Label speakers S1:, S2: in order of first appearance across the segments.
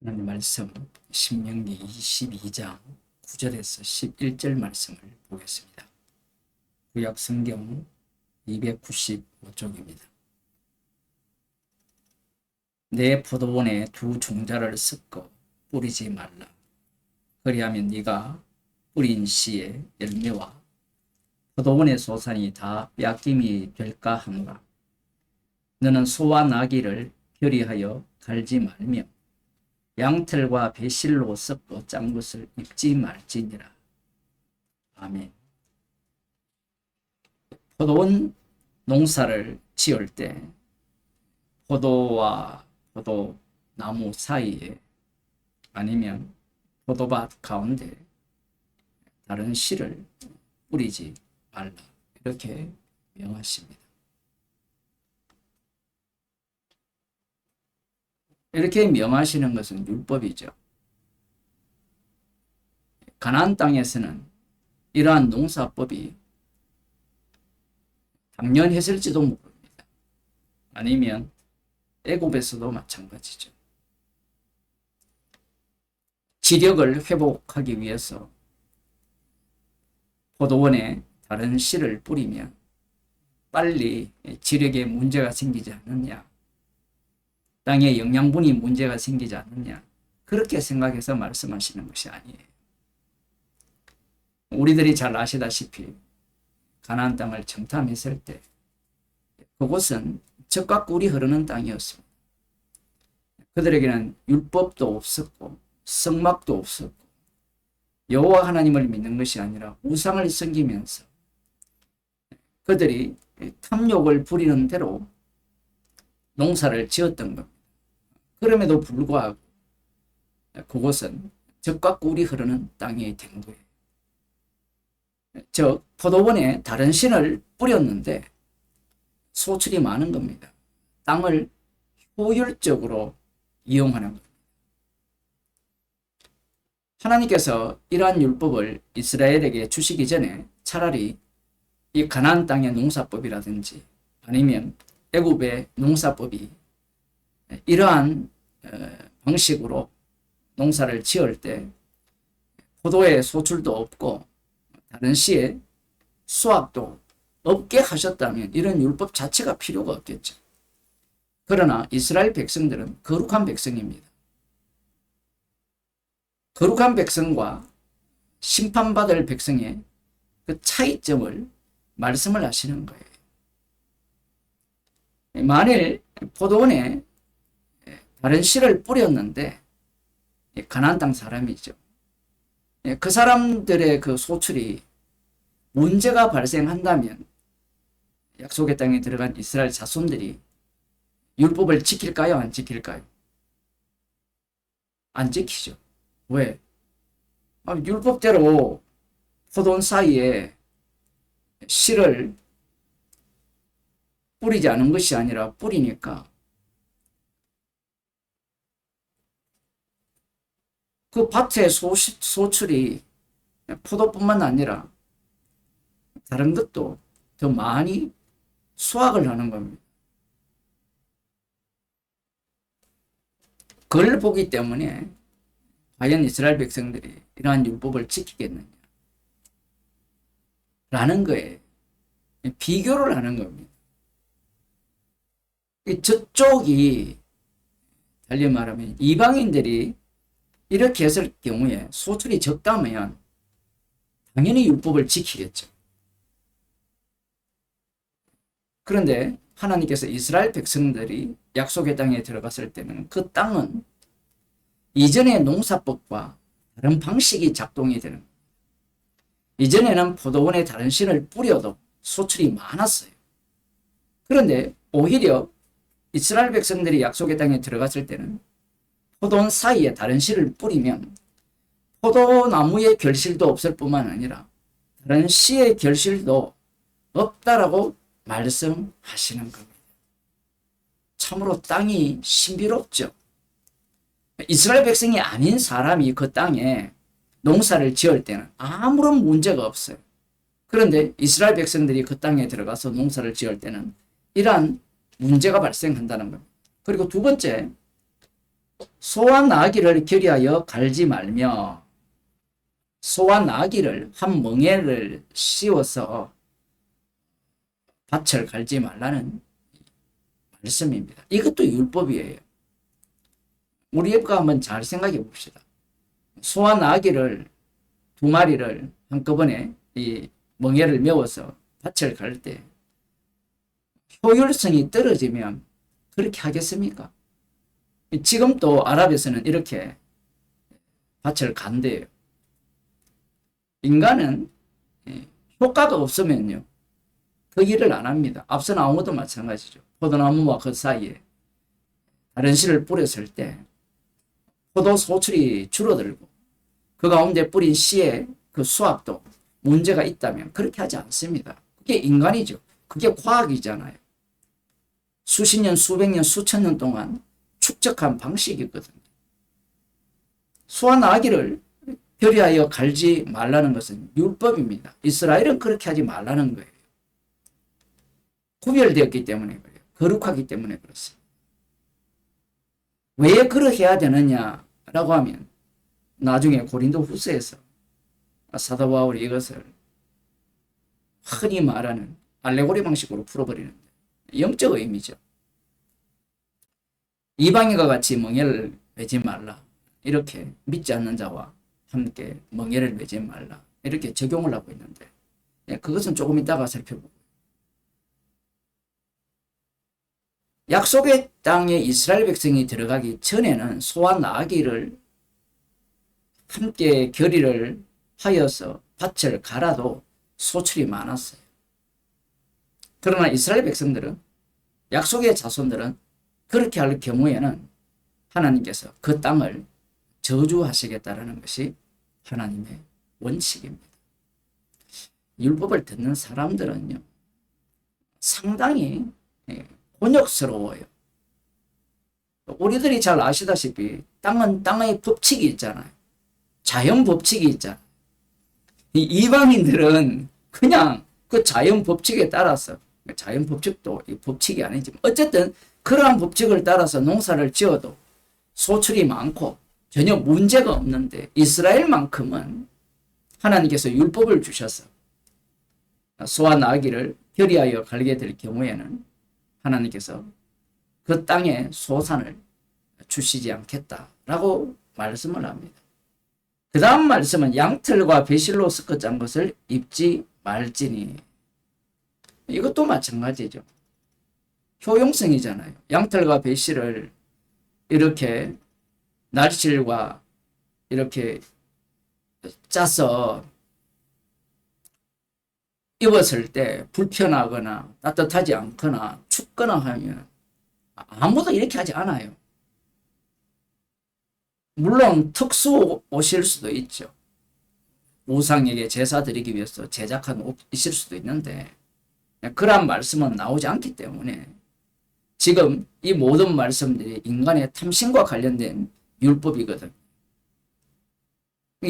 S1: 하나님 말씀 신명기 22장 9절에서 11절 말씀을 보겠습니다. 구약 성경 295쪽입니다. 내 포도원에 두 종자를 섞어 뿌리지 말라. 그리하면 네가 뿌린 씨의 열매와 포도원의 소산이 다 빼앗김이 될까 하노라. 너는 소와 나귀를 결의하여 갈지 말며 양털과 배실로 섞어 짠 것을 입지 말지니라. 아멘. 포도원 농사를 지을 때 포도와 포도나무 사이에 아니면 포도밭 가운데 다른 씨를 뿌리지 말라. 이렇게 명하십니다. 이렇게 명하시는 것은 율법이죠. 가나안 땅에서는 이러한 농사법이 당연했을지도 모릅니다. 아니면 애굽에서도 마찬가지죠. 지력을 회복하기 위해서 포도원에 다른 씨를 뿌리면 빨리 지력에 문제가 생기지 않느냐, 땅에 영양분이 문제가 생기지 않느냐, 그렇게 생각해서 말씀하시는 것이 아니에요. 우리들이 잘 아시다시피 가나안 땅을 정탐했을 때 그곳은 젖과 꿀이 흐르는 땅이었습니다. 그들에게는 율법도 없었고 성막도 없었고 여호와 하나님을 믿는 것이 아니라 우상을 섬기면서 그들이 탐욕을 부리는 대로 농사를 지었던 겁니다. 그럼에도 불구하고 그곳은 젖과 꿀이 흐르는 땅이 된 거예요. 즉 포도원에 다른 신을 뿌렸는데 소출이 많은 겁니다. 땅을 효율적으로 이용하는 겁니다. 하나님께서 이러한 율법을 이스라엘에게 주시기 전에 차라리 이 가나안 땅의 농사법이라든지 아니면 애굽의 농사법이 이러한 방식으로 농사를 지을 때 포도의 소출도 없고 다른 씨의 수확도 없게 하셨다면 이런 율법 자체가 필요가 없겠죠. 그러나 이스라엘 백성들은 거룩한 백성입니다. 거룩한 백성과 심판받을 백성의 그 차이점을 말씀을 하시는 거예요. 만일 포도원에 다른 씨를 뿌렸는데 가나안 땅 사람이죠. 그 사람들의 그 소출이 문제가 발생한다면 약속의 땅에 들어간 이스라엘 자손들이 율법을 지킬까요? 안 지킬까요? 안 지키죠. 왜? 율법대로 포도원 사이에 씨를 뿌리지 않은 것이 아니라 뿌리니까 그 밭의 소출이 포도뿐만 아니라 다른 것도 더 많이 수확을 하는 겁니다. 그걸 보기 때문에 과연 이스라엘 백성들이 이러한 율법을 지키겠느냐 라는 거에 비교를 하는 겁니다. 저쪽이 달리 말하면 이방인들이 이렇게 했을 경우에 소출이 적다면 당연히 율법을 지키겠죠. 그런데 하나님께서 이스라엘 백성들이 약속의 땅에 들어갔을 때는 그 땅은 이전의 농사법과 다른 방식이 작동이 되는 거예요. 이전에는 포도원에 다른 씨를 뿌려도 소출이 많았어요. 그런데 오히려 이스라엘 백성들이 약속의 땅에 들어갔을 때는 포도원 사이에 다른 씨를 뿌리면 포도나무의 결실도 없을 뿐만 아니라 다른 씨의 결실도 없다라고 말씀하시는 겁니다. 참으로 땅이 신비롭죠. 이스라엘 백성이 아닌 사람이 그 땅에 농사를 지을 때는 아무런 문제가 없어요. 그런데 이스라엘 백성들이 그 땅에 들어가서 농사를 지을 때는 이러한 문제가 발생한다는 겁니다. 그리고 두 번째, 소와 나귀를 결의하여 갈지 말며 소와 나귀를 한 멍에를 씌워서 밭을 갈지 말라는 말씀입니다. 이것도 율법이에요. 우리가 한번 잘 생각해 봅시다. 소와 나귀를 두 마리를 한꺼번에 이 멍에를 메워서 밭을 갈 때 효율성이 떨어지면 그렇게 하겠습니까? 지금 또 아랍에서는 이렇게 밭을 간대요. 인간은 효과가 없으면요 그 일을 안 합니다. 앞서 나온 것도 마찬가지죠. 포도나무와 그 사이에 다른 씨를 뿌렸을 때 포도 소출이 줄어들고 그 가운데 뿌린 씨의 그 수확도 문제가 있다면 그렇게 하지 않습니다. 그게 인간이죠. 그게 과학이잖아요. 수십 년, 수백 년, 수천 년 동안 축적한 방식이거든요. 소와 나귀를 결의하여 갈지 말라는 것은 율법입니다. 이스라엘은 그렇게 하지 말라는 거예요. 구별되었기 때문에 그래요. 거룩하기 때문에 그렇습니다. 왜 그렇게 해야 되느냐라고 하면 나중에 고린도 후서에서 사도 바울이 이것을 흔히 말하는 알레고리 방식으로 풀어버리는데 영적 의미죠. 이방인과 같이 멍에를 매지 말라. 이렇게 믿지 않는 자와 함께 멍에를 매지 말라. 이렇게 적용을 하고 있는데 그것은 조금 이따가 살펴보고 약속의 땅에 이스라엘 백성이 들어가기 전에는 소와 나귀를 함께 결의를 하여서 밭을 갈아도 소출이 많았어요. 그러나 이스라엘 백성들은 약속의 자손들은 그렇게 할 경우에는 하나님께서 그 땅을 저주하시겠다라는 것이 하나님의 원칙입니다. 율법을 듣는 사람들은요 상당히 곤욕스러워요. 우리들이 잘 아시다시피 땅은 땅의 법칙이 있잖아요. 자연 법칙이 있잖아요. 이 이방인들은 그냥 그 자연 법칙에 따라서 자연 법칙도 이 법칙이 아니지만 어쨌든 그러한 법칙을 따라서 농사를 지어도 소출이 많고 전혀 문제가 없는데 이스라엘만큼은 하나님께서 율법을 주셔서 소와 나귀를 결의하여 갈게 될 경우에는 하나님께서 그 땅에 소산을 주시지 않겠다라고 말씀을 합니다. 그 다음 말씀은 양털과 배실로 섞어 짠 것을 입지 말지니. 이것도 마찬가지죠. 효용성이잖아요. 양털과 배실을 이렇게 날실과 이렇게 짜서 입었을 때 불편하거나 따뜻하지 않거나 춥거나 하면 아무도 이렇게 하지 않아요. 물론 특수 옷일 수도 있죠. 우상에게 제사 드리기 위해서 제작한 옷일 수도 있는데 그러한 말씀은 나오지 않기 때문에 지금 이 모든 말씀들이 인간의 탐심과 관련된 율법이거든.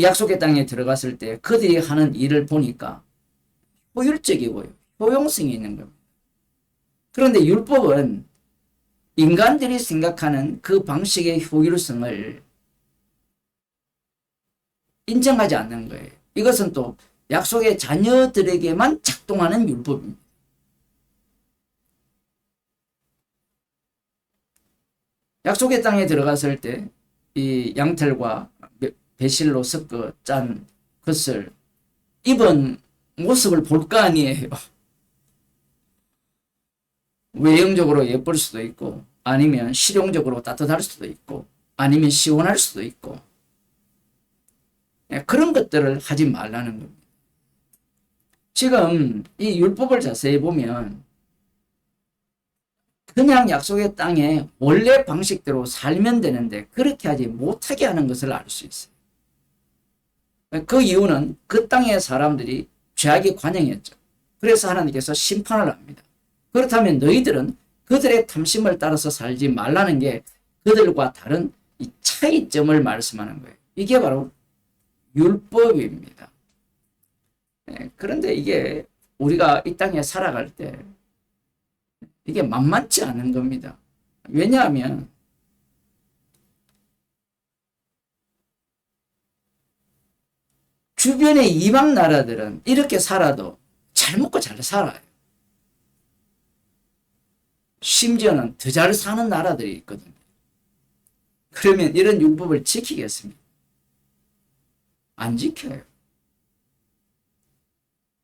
S1: 약속의 땅에 들어갔을 때 그들이 하는 일을 보니까 효율적이고요. 효용성이 있는 겁니다. 그런데 율법은 인간들이 생각하는 그 방식의 효율성을 인정하지 않는 거예요. 이것은 또 약속의 자녀들에게만 작동하는 율법입니다. 약속의 땅에 들어갔을 때 이 양털과 배실로 섞어 짠 것을 입은 모습을 볼 거 아니에요. 외형적으로 예쁠 수도 있고 아니면 실용적으로 따뜻할 수도 있고 아니면 시원할 수도 있고 그런 것들을 하지 말라는 겁니다. 지금 이 율법을 자세히 보면 그냥 약속의 땅에 원래 방식대로 살면 되는데 그렇게 하지 못하게 하는 것을 알 수 있어요. 그 이유는 그 땅의 사람들이 죄악이 관영했죠. 그래서 하나님께서 심판을 합니다. 그렇다면 너희들은 그들의 탐심을 따라서 살지 말라는 게 그들과 다른 이 차이점을 말씀하는 거예요. 이게 바로 율법입니다. 그런데 이게 우리가 이 땅에 살아갈 때 이게 만만치 않은 겁니다. 왜냐하면 주변의 이방 나라들은 이렇게 살아도 잘 먹고 잘 살아요. 심지어는 더 잘 사는 나라들이 있거든요. 그러면 이런 율법을 지키겠습니까? 안 지켜요.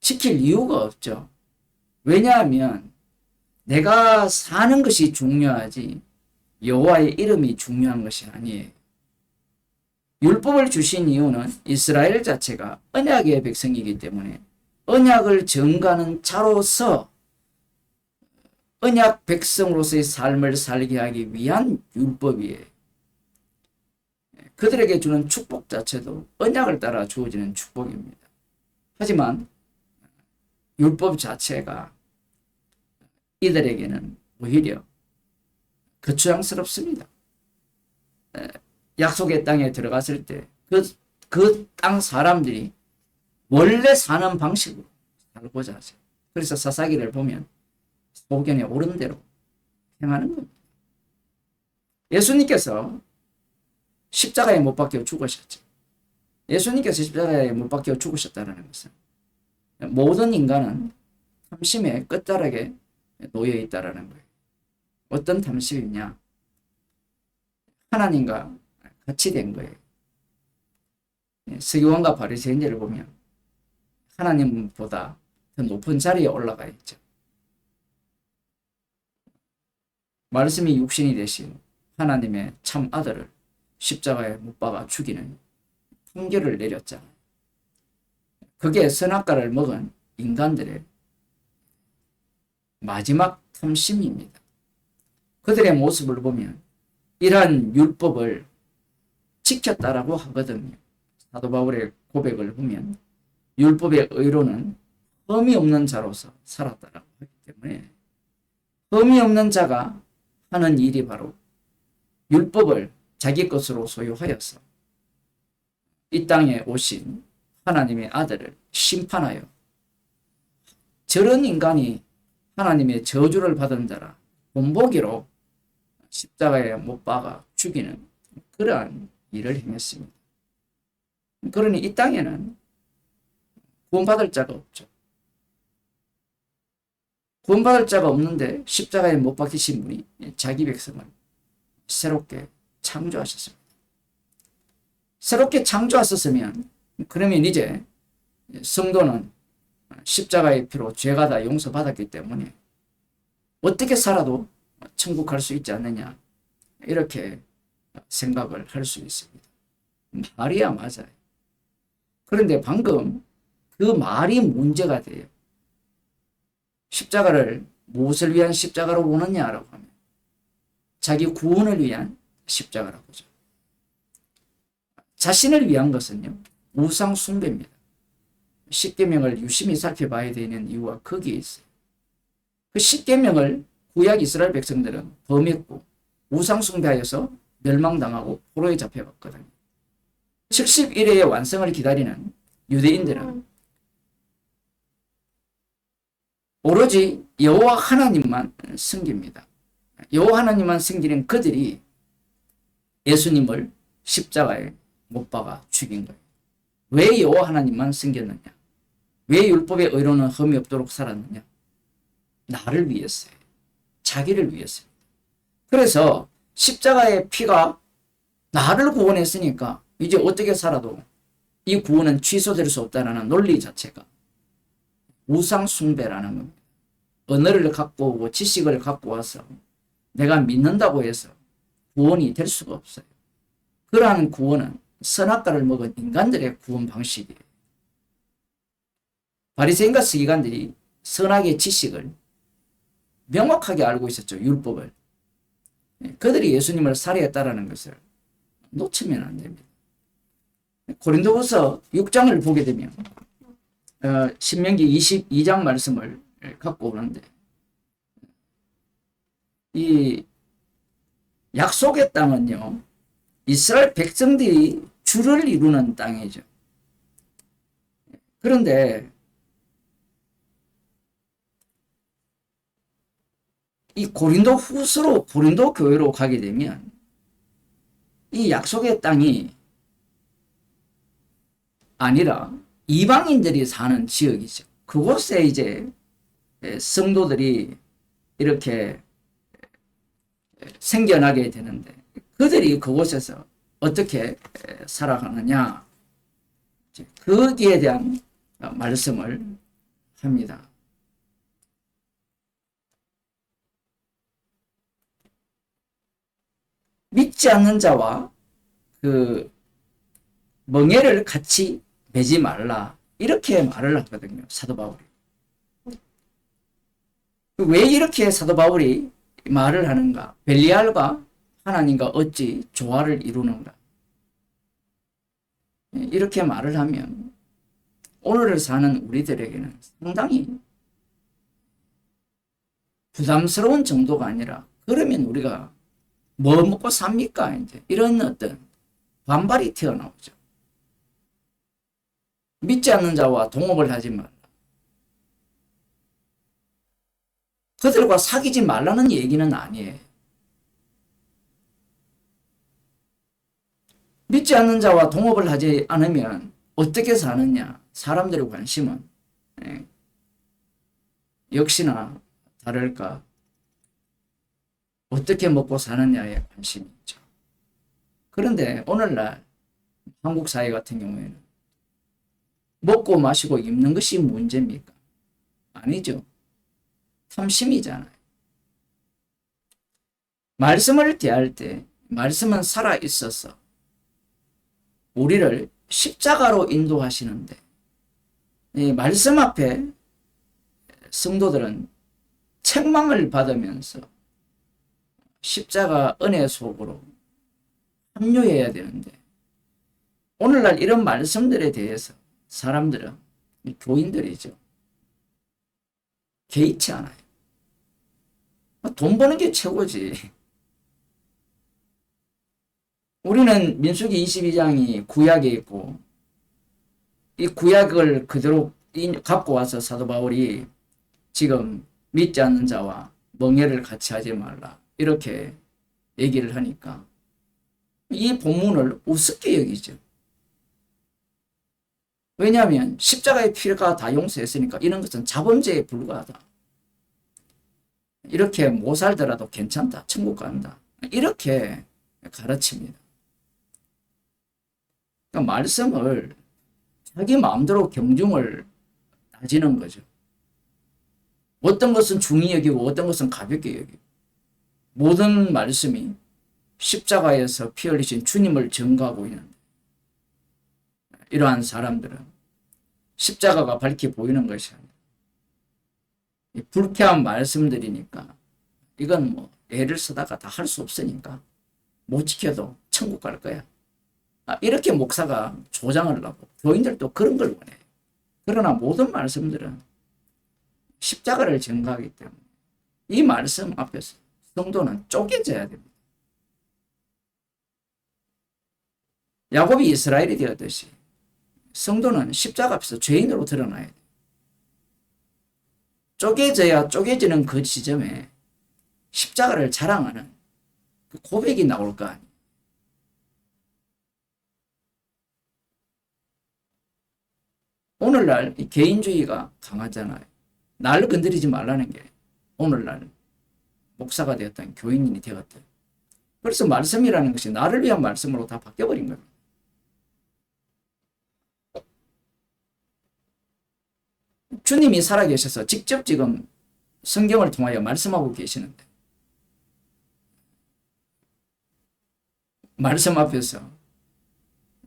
S1: 지킬 이유가 없죠. 왜냐하면 내가 사는 것이 중요하지 여호와의 이름이 중요한 것이 아니에요. 율법을 주신 이유는 이스라엘 자체가 언약의 백성이기 때문에 언약을 증거하는 자로서 언약 백성으로서의 삶을 살게 하기 위한 율법이에요. 그들에게 주는 축복 자체도 언약을 따라 주어지는 축복입니다. 하지만 율법 자체가 이들에게는 오히려 거추장스럽습니다. 약속의 땅에 들어갔을 때 그 땅 사람들이 원래 사는 방식으로 살고자 하죠. 그래서 사사기를 보면 소견에 오른 대로 행하는 겁니다. 예수님께서 십자가에 못 박혀 죽으셨죠. 예수님께서 십자가에 못 박혀 죽으셨다는 것은 모든 인간은 탐심의 끝자락에 놓여 있다는 거예요. 어떤 탐심이냐? 하나님과 같이 된 거예요. 서기관과 바리새인들을 보면 하나님보다 더 높은 자리에 올라가 있죠. 말씀이 육신이 되신 하나님의 참 아들을 십자가에 못 박아 죽이는 판결을 내렸잖아요. 그게 선악과를 먹은 인간들의 마지막 탐심입니다. 그들의 모습을 보면 이러한 율법을 지켰다라고 하거든요. 사도 바울의 고백을 보면 율법의 의로는 흠이 없는 자로서 살았다라고 하기 때문에 흠이 없는 자가 하는 일이 바로 율법을 자기 것으로 소유하여서 이 땅에 오신 하나님의 아들을 심판하여 저런 인간이 하나님의 저주를 받은 자라 본보기로 십자가에 못 박아 죽이는 그러한 일을 행했습니다. 그러니 이 땅에는 구원받을 자가 없죠. 구원받을 자가 없는데 십자가에 못 박히신 분이 자기 백성을 새롭게 창조하셨습니다. 새롭게 창조하셨으면 그러면 이제 성도는 십자가의 피로 죄가 다 용서받았기 때문에 어떻게 살아도 천국 갈 수 있지 않느냐 이렇게 생각을 할 수 있습니다. 말이야 맞아요. 그런데 방금 그 말이 문제가 돼요. 십자가를 무엇을 위한 십자가로 보느냐라고 하면 자기 구원을 위한 십자가라고 하죠. 자신을 위한 것은요 우상 숭배입니다. 십계명을 유심히 살펴봐야 되는 이유가 거기에 있어요. 그 십계명을 구약 이스라엘 백성들은 범했고 우상 숭배하여서 멸망당하고 포로에 잡혀갔거든요. 70일의 완성을 기다리는 유대인들은 오로지 여호와 하나님만 섬깁니다. 여호와 하나님만 섬기는 그들이 예수님을 십자가에 못 박아 죽인 거예요. 왜 여호와 하나님만 섬겼느냐? 왜 율법의 의로는 흠이 없도록 살았느냐? 나를 위해서요. 자기를 위해서요. 그래서 십자가의 피가 나를 구원했으니까 이제 어떻게 살아도 이 구원은 취소될 수 없다는 논리 자체가 우상 숭배라는 겁니다. 언어를 갖고 오고 지식을 갖고 와서 내가 믿는다고 해서 구원이 될 수가 없어요. 그러한 구원은 선악과를 먹은 인간들의 구원 방식이에요. 바리새인과 서기관들이 선악의 지식을 명확하게 알고 있었죠. 율법을. 그들이 예수님을 살해했다라는 것을 놓치면 안 됩니다. 고린도후서 6장을 보게 되면 신명기 22장 말씀을 갖고 오는데 이 약속의 땅은요 이스라엘 백성들이 주를 이루는 땅이죠. 그런데 이 고린도 후서로 고린도 교회로 가게 되면 이 약속의 땅이 아니라 이방인들이 사는 지역이죠. 그곳에 이제 성도들이 이렇게 생겨나게 되는데 그들이 그곳에서 어떻게 살아가느냐 거기에 대한 말씀을 합니다. 믿지 않는 자와 그 멍에를 같이 매지 말라 이렇게 말을 하거든요. 사도 바울이. 왜 이렇게 사도 바울이 말을 하는가? 벨리알과 하나님과 어찌 조화를 이루는가? 이렇게 말을 하면 오늘을 사는 우리들에게는 상당히 부담스러운 정도가 아니라 그러면 우리가 뭐 먹고 삽니까? 이제 이런 어떤 반발이 튀어나오죠. 믿지 않는 자와 동업을 하지 말라. 그들과 사귀지 말라는 얘기는 아니에요. 믿지 않는 자와 동업을 하지 않으면 어떻게 사느냐? 사람들의 관심은 역시나 다를까? 어떻게 먹고 사느냐에 관심이 있죠. 그런데 오늘날 한국 사회 같은 경우에는 먹고 마시고 입는 것이 문제입니까? 아니죠. 탐심이잖아요. 말씀을 대할 때 말씀은 살아 있어서 우리를 십자가로 인도하시는데 이 말씀 앞에 성도들은 책망을 받으면서 십자가 은혜 속으로 합류해야 되는데 오늘날 이런 말씀들에 대해서 사람들은 교인들이죠. 개의치 않아요. 돈 버는 게 최고지. 우리는 민수기 22장이 구약에 있고 이 구약을 그대로 갖고 와서 사도 바울이 지금 믿지 않는 자와 멍에를 같이 하지 말라 이렇게 얘기를 하니까 이 본문을 우습게 여기죠. 왜냐하면 십자가의 피가 다 용서했으니까 이런 것은 자범죄에 불과하다. 이렇게 못 살더라도 괜찮다. 천국 간다. 이렇게 가르칩니다. 그러니까 말씀을 자기 마음대로 경중을 따지는 거죠. 어떤 것은 중히 여기고 어떤 것은 가볍게 여기고 모든 말씀이 십자가에서 피 흘리신 주님을 증거하고 있는데 이러한 사람들은 십자가가 밝게 보이는 것이 아니라 불쾌한 말씀들이니까 이건 뭐 애를 쓰다가 다 할 수 없으니까 못 지켜도 천국 갈 거야. 이렇게 목사가 조장을 하고 교인들도 그런 걸 원해요. 그러나 모든 말씀들은 십자가를 증거하기 때문에 이 말씀 앞에서 성도는 쪼개져야 됩니다. 야곱이 이스라엘이 되었듯이 성도는 십자가 앞에서 죄인으로 드러나야 돼요. 쪼개져야 쪼개지는 그 지점에 십자가를 자랑하는 그 고백이 나올 거 아니에요. 오늘날 이 개인주의가 강하잖아요. 나를 건드리지 말라는 게 오늘날 목사가 되었던 교인이 되었대. 그래서 말씀이라는 것이 나를 위한 말씀으로 다 바뀌어버린 겁니다. 주님이 살아계셔서 직접 지금 성경을 통하여 말씀하고 계시는데 말씀 앞에서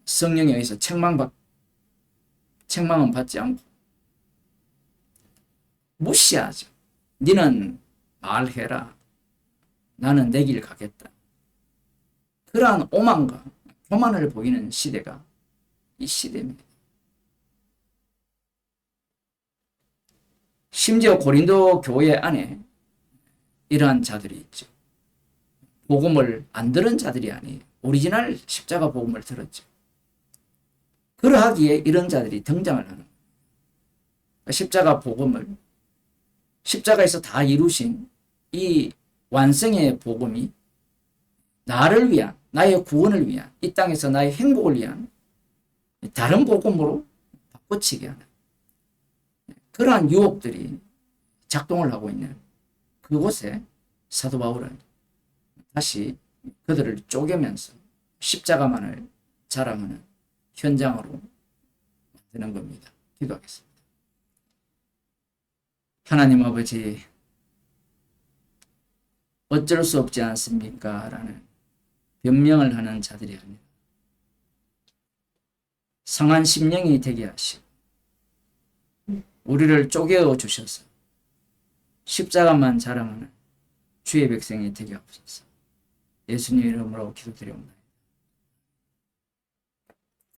S1: 성령에 의해서 책망은 받지 않고 무시하죠. 너는 말해라. 나는 내 길 가겠다. 그러한 오만과 교만을 보이는 시대가 이 시대입니다. 심지어 고린도 교회 안에 이러한 자들이 있죠. 복음을 안 들은 자들이 아니에요. 오리지널 십자가 복음을 들었죠. 그러하기에 이런 자들이 등장을 하는 거예요. 십자가 복음을 십자가에서 다 이루신 이 완성의 복음이 나를 위한 나의 구원을 위한 이 땅에서 나의 행복을 위한 다른 복음으로 꽂히게 하는 그러한 유혹들이 작동을 하고 있는 그곳에 사도 바울은 다시 그들을 쪼개면서 십자가만을 자랑하는 현장으로 만드는 겁니다. 기도하겠습니다. 하나님 아버지, 어쩔 수 없지 않습니까? 라는 변명을 하는 자들이 아니라 상한 심령이 되게 하시고 우리를 쪼개어 주셔서 십자가만 자랑하는 주의 백성이 되게 하옵소서. 예수님 이름으로 기도드립니다.